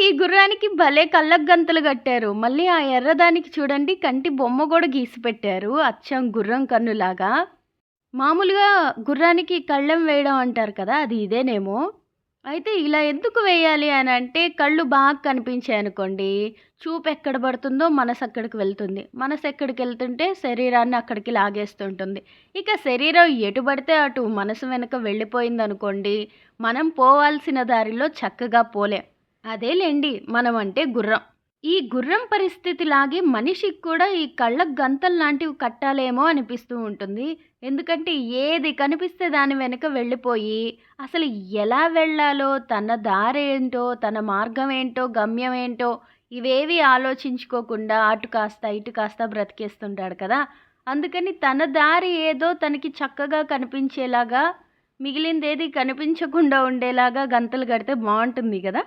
ఈ గుర్రానికి భలే కళ్ళకు గంతలు కట్టారు. మళ్ళీ ఆ ఎర్రదానికి చూడండి కంటి బొమ్మ గూడా గీసి పెట్టారు. అచ్చం గుర్రం కన్నులాగా. మామూలుగా గుర్రానికి కళ్ళెం వేయడం అంటారు కదా! అది ఇదేనేమో! అయితే ఇలా ఎందుకు వేయాలి అనంటే కళ్ళు బాగా కనిపించాయనుకోండి, చూపెక్కడ పడుతుందో మనసక్కడికి వెళ్తుంది. మనసెక్కడికెళ్తుంటే శరీరాన్ని అక్కడికి లాగేస్తుంటుంది. ఇక శరీరం ఎటు పడితే అటు మనసు వెనక వెళ్ళిపోయిందనుకోండి, మనం పోవాల్సిన దారిలో చక్కగా పోలేం. అదేలెండి మనమంటే గుర్రం. ఈ గుర్రం పరిస్థితిలాగే మనిషికి కూడా ఈ కళ్ళకు గంతల్లాంటివి కట్టాలేమో అనిపిస్తూ ఉంటుంది. ఎందుకంటే ఏది కనిపిస్తే దాని వెనక వెళ్ళిపోయి, అసలు ఎలా వెళ్ళాలో, తన దారేంటో, తన మార్గమేంటో, గమ్యమేంటో ఇవేవి ఆలోచించుకోకుండా అటు కాస్త, ఇటు కాస్త బ్రతికేస్తుంటాడు కదా! అందుకని తన దారి ఏదో తనకి చక్కగా కనిపించేలాగా, మిగిలిందేది కనిపించకుండా ఉండేలాగా గంతలు కడితే బావుంటుంది గదా!